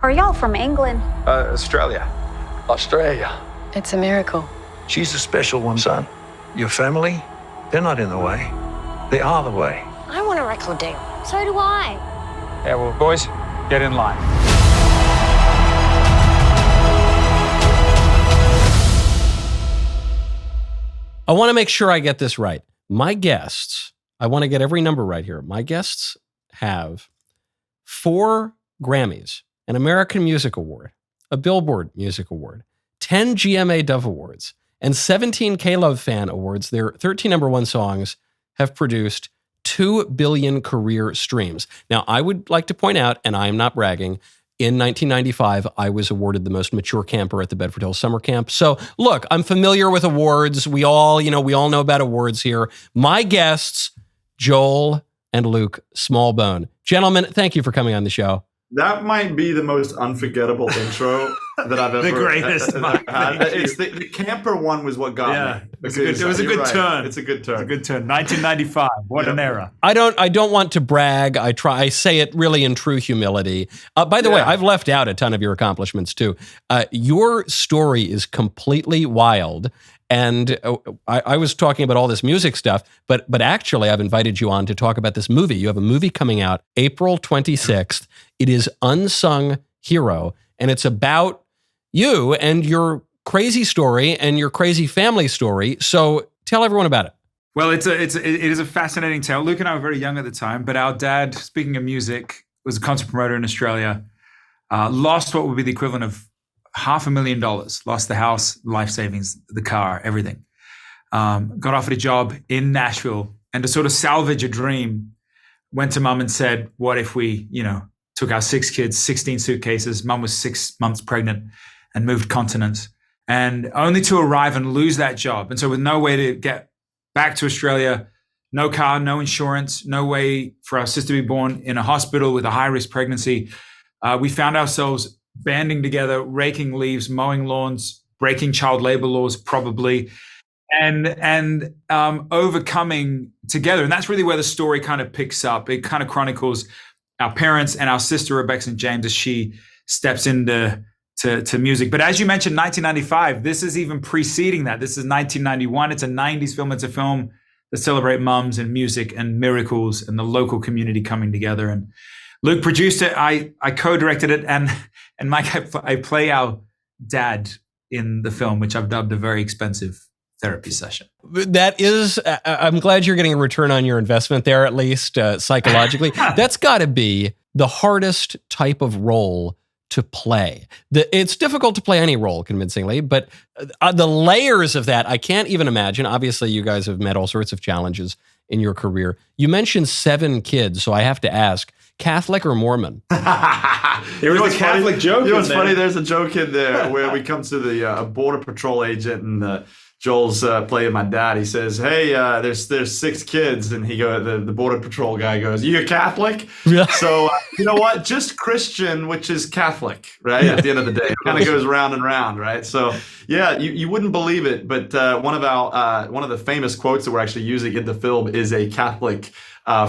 Are y'all from England? Australia. Australia. It's a miracle. She's a special one, son. Your family, they're not in the way. They are the way. I want a record deal. So do I. Yeah, well, boys, get in line. I want to make sure I get this right. My guests, I want to get every number right here. My guests have 4 Grammys, an American Music Award, a Billboard Music Award, 10 GMA Dove Awards, and 17 K-Love Fan Awards. Their 13 number one songs have produced 2 billion career streams. Now, I would like to point out, and I am not bragging, in 1995, I was awarded the most mature camper at the Bedford Hills Summer Camp. So, look, I'm familiar with awards. We all know about awards here. My guests, Joel and Luke Smallbone. Gentlemen, thank you for coming on the show. That might be the most unforgettable intro that I've ever the greatest. had. It's the camper one was what got me. It was a good turn. It's a good turn. It's a good turn. 1995. What an era. I don't want to brag. I say it really in true humility. By the way, I've left out a ton of your accomplishments too. Your story is completely wild. And I was talking about all this music stuff, but actually I've invited you on to talk about this movie. You have a movie coming out April 26th. It is Unsung Hero, and it's about you and your crazy story and your crazy family story. So tell everyone about it. Well, it is a fascinating tale. Luke and I were very young at the time, but our dad, speaking of music, was a concert promoter in Australia, lost what would be the equivalent of $500,000, lost the house, life savings, the car, everything. Got offered a job in Nashville, and to sort of salvage a dream, went to mom and said, what if we, took our 6 kids, 16 suitcases, mom was 6 months pregnant, and moved continents, and only to arrive and lose that job. And so with no way to get back to Australia, no car, no insurance, no way for our sister to be born in a hospital with a high-risk pregnancy, we found ourselves banding together, raking leaves, mowing lawns, breaking child labor laws probably, and overcoming together. And that's really where the story kind of picks up. It kind of chronicles our parents and our sister, Rebecca St. James, as she steps into music. But as you mentioned, 1995, this is even preceding that. This is 1991. It's a 90s film. It's a film that celebrates mums and music and miracles and the local community coming together. And Luke produced it. I co-directed it. And Mike, I play our dad in the film, which I've dubbed a very expensive therapy session. That is, I'm glad you're getting a return on your investment there, at least psychologically. That's got to be the hardest type of role to play. It's difficult to play any role convincingly, but the layers of that, I can't even imagine. Obviously, you guys have met all sorts of challenges in your career. You mentioned 7 kids, so I have to ask, Catholic or Mormon? There was a Catholic joke. You know what's funny? There's a joke in there where we come to the border patrol agent, and Joel's playing my dad. He says, "Hey, there's 6 kids," and the border patrol guy goes, "You a Catholic?" Yeah. So you know what? Just Christian, which is Catholic, right? At the end of the day, it kind of goes round and round, right? So yeah, you wouldn't believe it, but one of the famous quotes that we're actually using in the film is a Catholic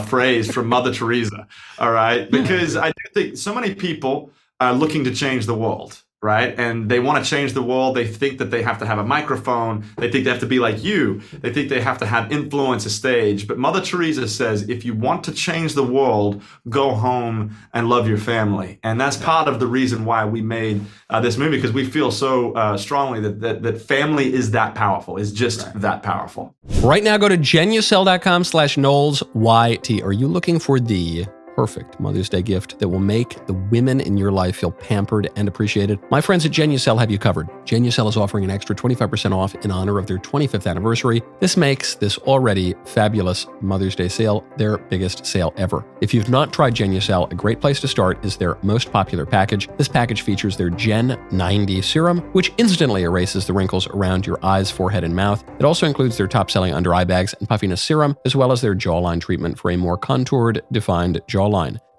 phrase from Mother Teresa. All right, because I do think so many people are looking to change the world. Right? And they want to change the world. They think that they have to have a microphone. They think they have to be like you. They think they have to have influence, a stage. But Mother Teresa says, if you want to change the world, go home and love your family. And that's part of the reason why we made this movie, because we feel so strongly that family is that powerful, is just that powerful. Right now, go to genucel.com/KnowlesYT. Are you looking for the perfect Mother's Day gift that will make the women in your life feel pampered and appreciated? My friends at Genucel have you covered. Genucel is offering an extra 25% off in honor of their 25th anniversary. This makes this already fabulous Mother's Day sale their biggest sale ever. If you've not tried Genucel, a great place to start is their most popular package. This package features their Gen 90 serum, which instantly erases the wrinkles around your eyes, forehead, and mouth. It also includes their top-selling under-eye bags and puffiness serum, as well as their jawline treatment for a more contoured, defined jawline.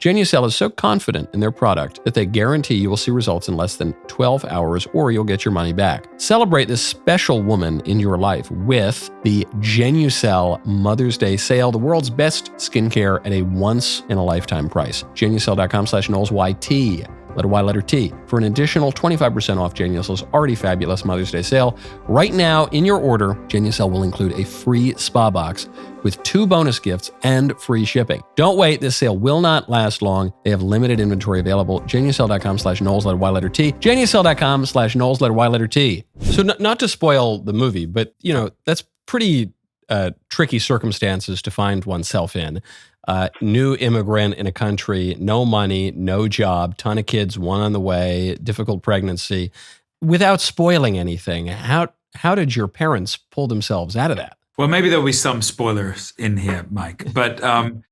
Genucel is so confident in their product that they guarantee you will see results in less than 12 hours or you'll get your money back. Celebrate this special woman in your life with the Genucel Mother's Day sale, the world's best skincare at a once-in-a-lifetime price. Genucel.com/KnowlesYT. letter Y, letter T, for an additional 25% off Genucel's already fabulous Mother's Day sale. Right now, in your order, Genucel will include a free spa box with 2 bonus gifts and free shipping. Don't wait. This sale will not last long. They have limited inventory available. Genucel.com/Knowles, letter Y, letter T. Genucel.com/Knowles, letter Y, letter T. So not to spoil the movie, but, that's pretty tricky circumstances to find oneself in. New immigrant in a country, no money, no job, ton of kids, one on the way, difficult pregnancy. Without spoiling anything, how did your parents pull themselves out of that? Well, maybe there'll be some spoilers in here, Mike, but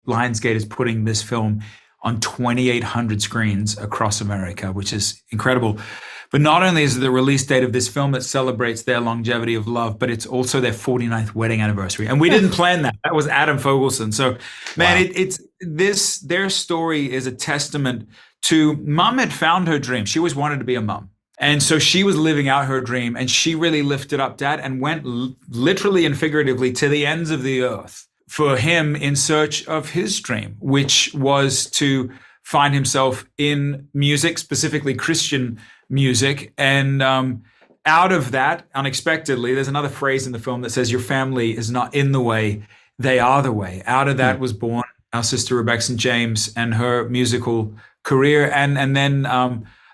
Lionsgate is putting this film on 2,800 screens across America, which is incredible. But not only is it the release date of this film that celebrates their longevity of love, but it's also their 49th wedding anniversary. And we didn't plan that. That was Adam Fogelson. So, man, wow. Their story is a testament to mom had found her dream. She always wanted to be a mom. And so she was living out her dream, and she really lifted up dad and went literally and figuratively to the ends of the earth for him in search of his dream, which was to find himself in music, specifically Christian music. And out of that, unexpectedly, there's another phrase in the film that says, your family is not in the way, they are the way. Out of that was born our sister Rebecca St. James and her musical career, and then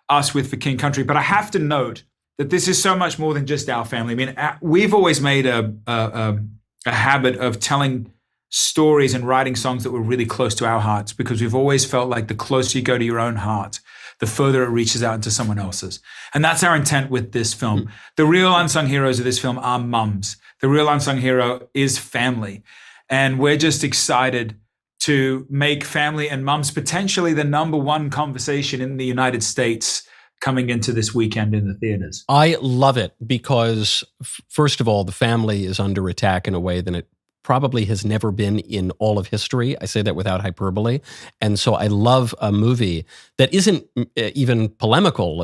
us with For King Country. But I have to note that this is so much more than just our family. I mean, we've always made a habit of telling stories and writing songs that were really close to our hearts, because we've always felt like the closer you go to your own heart, the further it reaches out into someone else's. And that's our intent with this film. The real unsung heroes of this film are mums. The real unsung hero is family. And we're just excited to make family and mums potentially the number one conversation in the United States coming into this weekend in the theaters. I love it because, first of all, the family is under attack in a way that it probably has never been in all of history. I say that without hyperbole. And so I love a movie that isn't even polemical,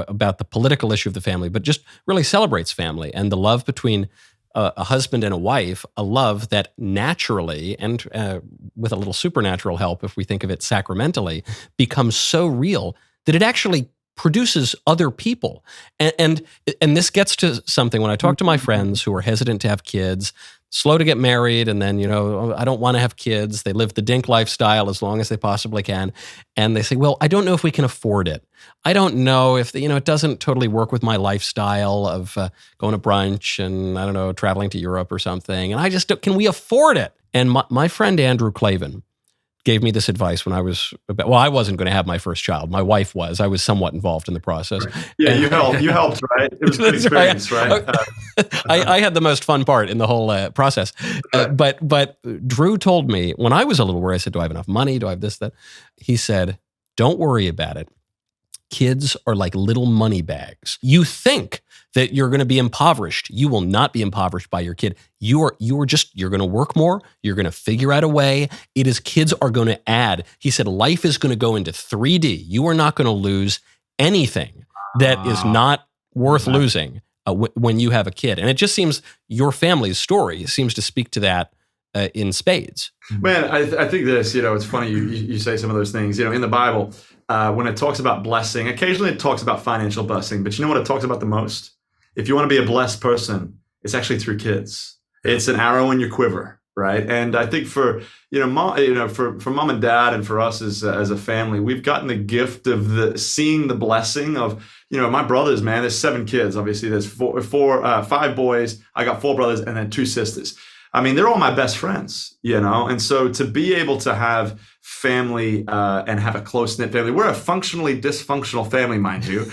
about the political issue of the family, but just really celebrates family and the love between a husband and a wife, a love that naturally and with a little supernatural help, if we think of it sacramentally, becomes so real that it actually produces other people. And this gets to something when I talk to my friends who are hesitant to have kids, slow to get married, and then, I don't want to have kids. They live the dink lifestyle as long as they possibly can. And they say, well, I don't know if we can afford it. I don't know if, it doesn't totally work with my lifestyle of going to brunch and, I don't know, traveling to Europe or something. And I just don't, can we afford it? And my friend Andrew Clavin gave me this advice when I was I wasn't going to have my first child. My wife was. I was somewhat involved in the process. Right. Yeah, and you helped, right? It was a good experience, right? I had the most fun part in the whole process. But Drew told me when I was a little worried, I said, do I have enough money? Do I have this, that? He said, don't worry about it. Kids are like little money bags. You think that you're going to be impoverished. You will not be impoverished by your kid. You're going to work more. You're going to figure out a way. Kids are going to add. He said, life is going to go into 3D. You are not going to lose anything that is not worth losing when you have a kid. And it just seems your family's story seems to speak to that in spades. Man, I think this, it's funny you say some of those things, in the Bible, when it talks about blessing, occasionally it talks about financial blessing, but you know what it talks about the most? If you want to be a blessed person, it's actually through kids. It's an arrow in your quiver, right? And I think for mom and dad and for us as a family, we've gotten the gift of seeing the blessing of, my brothers, man, there's 7 kids. Obviously there's 5 boys. I got 4 brothers and then 2 sisters. I mean, they're all my best friends, and so to be able to have family and have a close-knit family, we're a functionally dysfunctional family, mind you,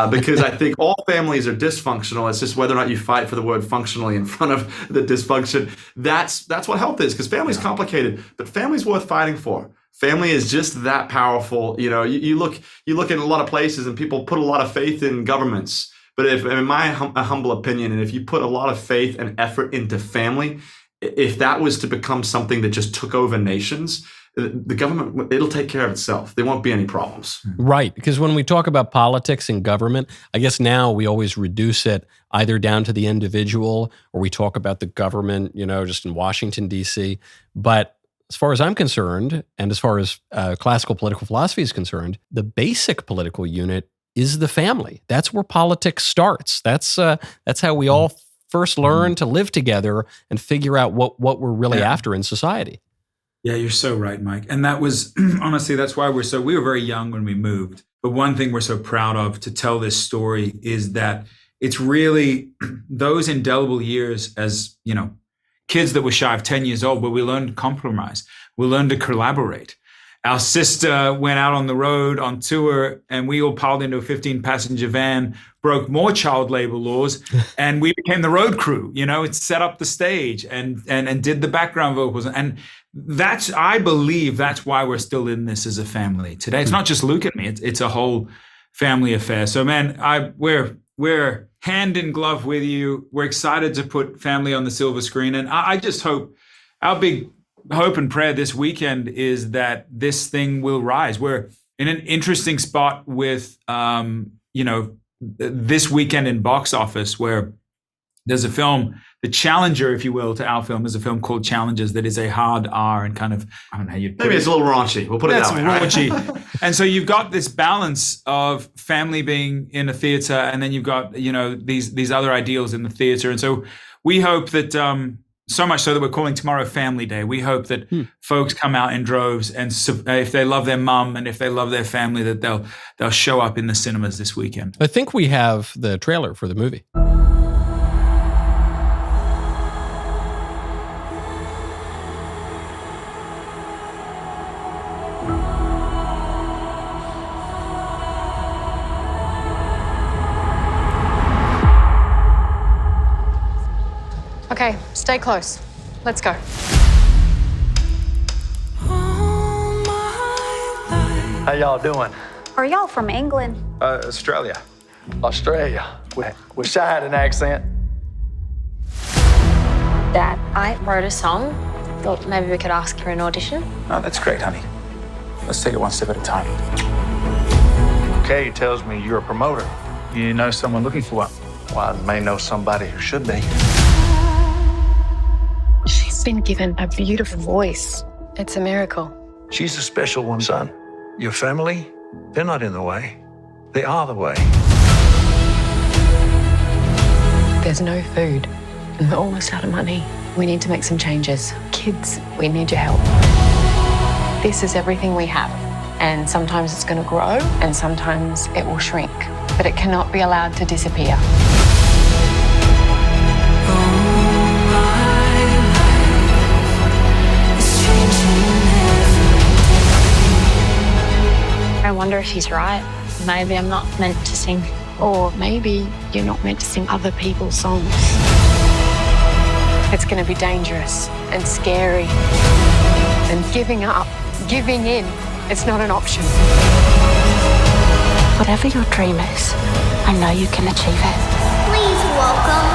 because I think all families are dysfunctional. It's just whether or not you fight for the word functionally in front of the dysfunction. That's what health is, because family's complicated, but family's worth fighting for. Family is just that powerful. You look at a lot of places and people put a lot of faith in governments. But in my humble opinion, and if you put a lot of faith and effort into family, if that was to become something that just took over nations, the government, it'll take care of itself. There won't be any problems. Right. Because when we talk about politics and government, I guess now we always reduce it either down to the individual or we talk about the government, just in Washington, D.C. But as far as I'm concerned, and as far as classical political philosophy is concerned, the basic political unit is the family. That's where politics starts. That's how we all first learn to live together and figure out what we're really after in society. Yeah, you're so right, Mike. And that was, honestly, that's why we were very young when we moved. But one thing we're so proud of to tell this story is that it's really those indelible years as, kids that were shy of 10 years old, where we learned to compromise. We learned to collaborate. Our sister went out on the road on tour, and we all piled into a 15-passenger van, broke more child labor laws, and we became the road crew. It set up the stage and did the background vocals. And I believe that's why we're still in this as a family today. It's not just Luke and me; it's a whole family affair. So, man, we're hand in glove with you. We're excited to put family on the silver screen, and I just hope our big hope and prayer this weekend is that this thing will rise. We're in an interesting spot with, this weekend in box office, where there's a film, the challenger, if you will, to our film is a film called Challengers that is a hard R and kind of, I don't know how you'd put it. Maybe it's a little raunchy. We'll put it that way. Raunchy. And so you've got this balance of family being in a theater, and then you've got, these other ideals in the theater. And so we hope that, so much so that we're calling tomorrow Family Day. We hope that folks come out in droves, and if they love their mum and if they love their family, that they'll show up in the cinemas this weekend. I think we have the trailer for the movie. Okay, stay close. Let's go. How y'all doing? Are y'all from England? Australia. Australia. Wish I had an accent. Dad, I wrote a song. Thought maybe we could ask for an audition. Oh, that's great, honey. Let's take it one step at a time. Kay tells me you're a promoter. You know someone looking for one? Well, I may know somebody who should be. She's been given a beautiful voice. It's a miracle. She's a special one, son. Your family, they're not in the way. They are the way. There's no food, and we're almost out of money. We need to make some changes. Kids, we need your help. This is everything we have, and sometimes it's going to grow, and sometimes it will shrink, but it cannot be allowed to disappear. I wonder if he's right. Maybe I'm not meant to sing. Or maybe you're not meant to sing other people's songs. It's going to be dangerous and scary. And giving up, giving in, it's not an option. Whatever your dream is, I know you can achieve it. Please welcome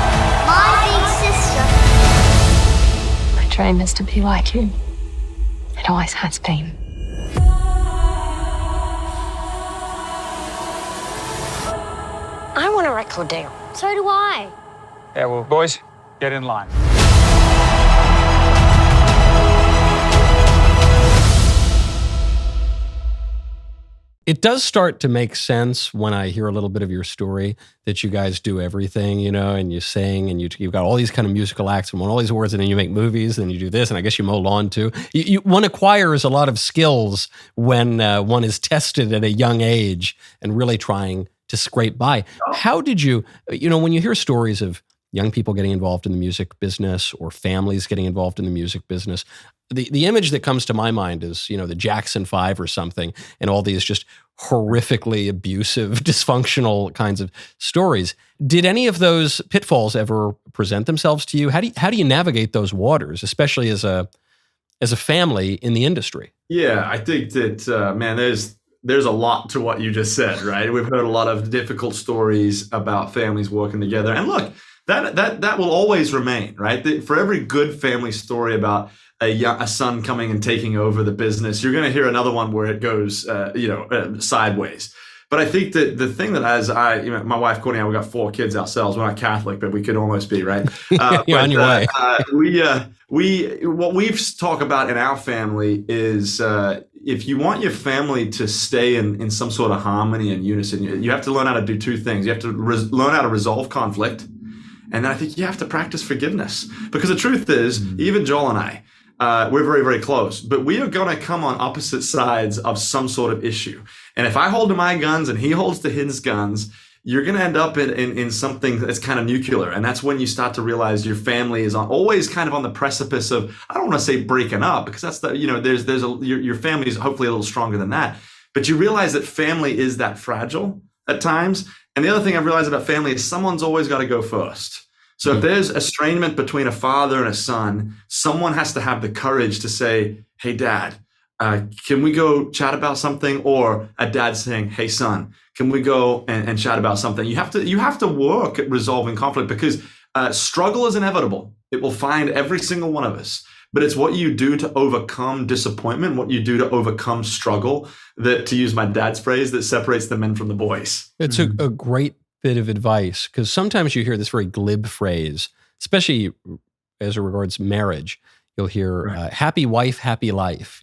my big sister. My dream is to be like you. It always has been. I want a record deal. So do I. Yeah, well, boys, get in line. It does start to make sense when I hear a little bit of your story that you guys do everything, and you sing, and you've got all these kind of musical acts and won all these awards, and then you make movies, and you do this, and I guess you mow lawn too. One acquires a lot of skills when one is tested at a young age and really trying to scrape by. How did you, when you hear stories of young people getting involved in the music business or families getting involved in the music business, the image that comes to my mind is, the Jackson 5 or something, and all these just horrifically abusive, dysfunctional kinds of stories. Did any of those pitfalls ever present themselves to you? How do you navigate those waters, especially as a family in the industry? Yeah, I think that, man, there's a lot to what you just said, right? We've heard a lot of difficult stories about families working together. And look, that will always remain, right? For every good family story about a son coming and taking over the business, you're going to hear another one where it goes, sideways. But I think that the thing that my wife Courtney and I, we got 4 kids ourselves. We're not Catholic, but we could almost be, right? You're on your way. What we've talked about in our family is if you want your family to stay in some sort of harmony and unison, you have to learn how to do 2 things. You have to learn how to resolve conflict. And then I think you have to practice forgiveness. Because the truth is, even Joel and I, we're very, very close, but we are going to come on opposite sides of some sort of issue. And if I hold to my guns and he holds to his guns, you're going to end up in something that's kind of nuclear. And that's when you start to realize your family is always kind of on the precipice of, I don't want to say breaking up, because that's your family is hopefully a little stronger than that. But you realize that family is that fragile at times. And the other thing I've realized about family is someone's always got to go first. So if there's estrangement between a father and a son, someone has to have the courage to say, hey, Dad, can we go chat about something? Or a dad saying, hey, son, can we go and chat about something? You have to work at resolving conflict, because struggle is inevitable. It will find every single one of us. But it's what you do to overcome disappointment, what you do to overcome struggle, that, to use my dad's phrase, that separates the men from the boys. It's a great bit of advice, because sometimes you hear this very glib phrase, especially as it regards marriage. You'll hear happy wife, happy life.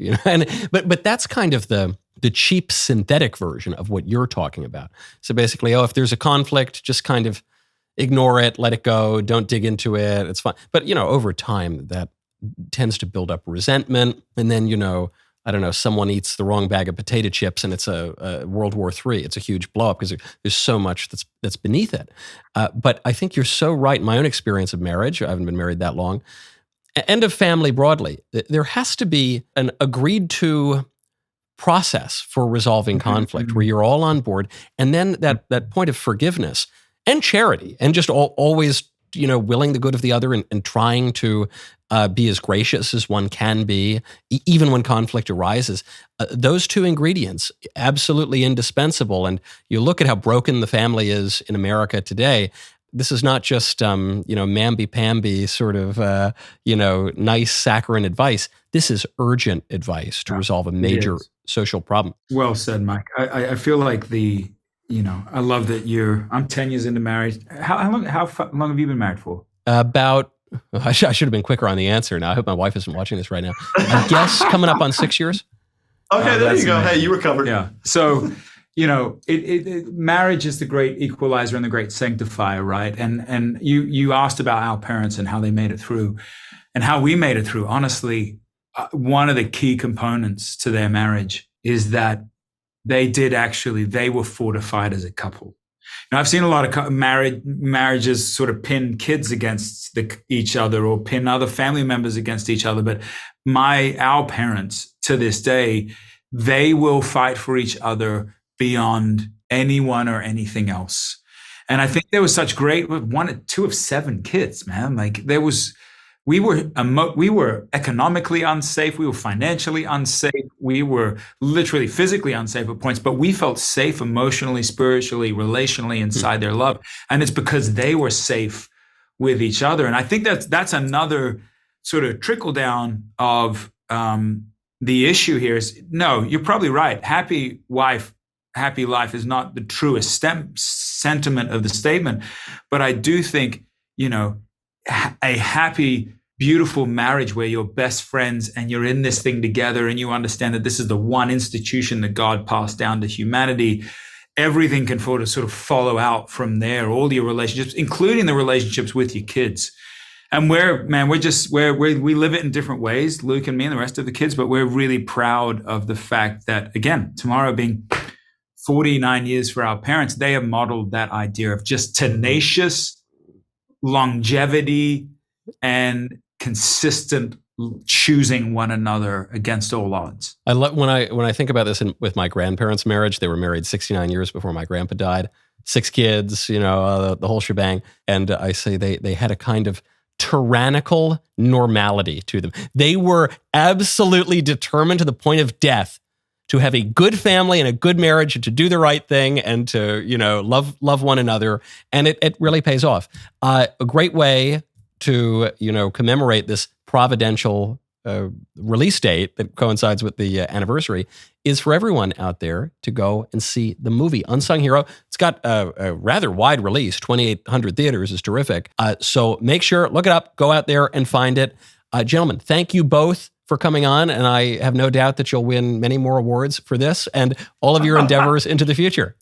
But that's kind of the cheap synthetic version of what you're talking about. So basically, if there's a conflict, just kind of ignore it, let it go, don't dig into it, it's fine. But over time, that tends to build up resentment, and then I don't know, someone eats the wrong bag of potato chips and it's a World War III. It's a huge blow up because there's so much that's beneath it. But I think you're so right. In my own experience of marriage, I haven't been married that long, and of family broadly, there has to be an agreed to process for resolving conflict where you're all on board. And then that point of forgiveness and charity and just always, willing the good of the other and trying to be as gracious as one can be, even when conflict arises. Those 2 ingredients, absolutely indispensable. And you look at how broken the family is in America today. This is not just, mamby-pamby sort of, nice saccharine advice. This is urgent advice to resolve a major social problem. Well said, Mike. I feel like I love that I'm 10 years into marriage. How long have you been married for? About, I should have been quicker on the answer now. I hope my wife isn't watching this right now. I guess coming up on 6 years. Okay, there you go. Amazing. Hey, you recovered. Yeah. So, marriage is the great equalizer and the great sanctifier, right? And you asked about our parents and how they made it through and how we made it through. Honestly, one of the key components to their marriage is that they were fortified as a couple. Now, I've seen a lot of marriages sort of pin kids against each other or pin other family members against each other. But our parents, to this day, they will fight for each other beyond anyone or anything else. And I think there was such great 2 of 7 kids, man. Like we were economically unsafe. We were financially unsafe. We were literally physically unsafe at points, but we felt safe emotionally, spiritually, relationally inside their love. And it's because they were safe with each other. And I think that's another sort of trickle down of the issue here is, no, you're probably right. Happy wife, happy life is not the truest sentiment of the statement. But I do think, a happy, beautiful marriage where you're best friends and you're in this thing together and you understand that this is the one institution that God passed down to humanity. Everything can sort of follow out from there, all your relationships, including the relationships with your kids. And we live it in different ways, Luke and me and the rest of the kids, but we're really proud of the fact that, again, tomorrow being 49 years for our parents, they have modeled that idea of just tenacious longevity and consistent choosing one another against all odds. I love when I think about this with my grandparents' marriage. They were married 69 years before my grandpa died. 6 kids, the whole shebang. And I say they had a kind of tyrannical normality to them. They were absolutely determined to the point of death to have a good family and a good marriage and to do the right thing and to, love one another. And it really pays off. A great way to, commemorate this providential release date that coincides with the anniversary is for everyone out there to go and see the movie Unsung Hero. It's got a rather wide release, 2,800 theaters is terrific. So make sure, look it up, go out there and find it. Gentlemen, thank you both for coming on, and I have no doubt that you'll win many more awards for this and all of your endeavors into the future.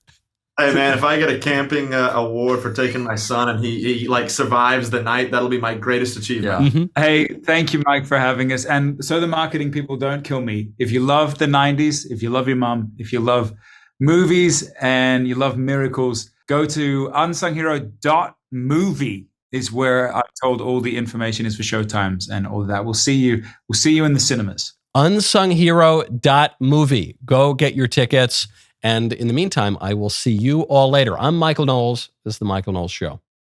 Hey man, if I get a camping award for taking my son and he like survives the night, that'll be my greatest achievement. Yeah. Mm-hmm. Hey, thank you, Mike, for having us. And so the marketing people, don't kill me. If you love the 90s, if you love your mom, if you love movies and you love miracles, go to unsunghero.movie is where I'm told all the information is for showtimes and all of that. We'll see you in the cinemas. Unsunghero.movie. Go get your tickets. And in the meantime, I will see you all later. I'm Michael Knowles. This is The Michael Knowles Show.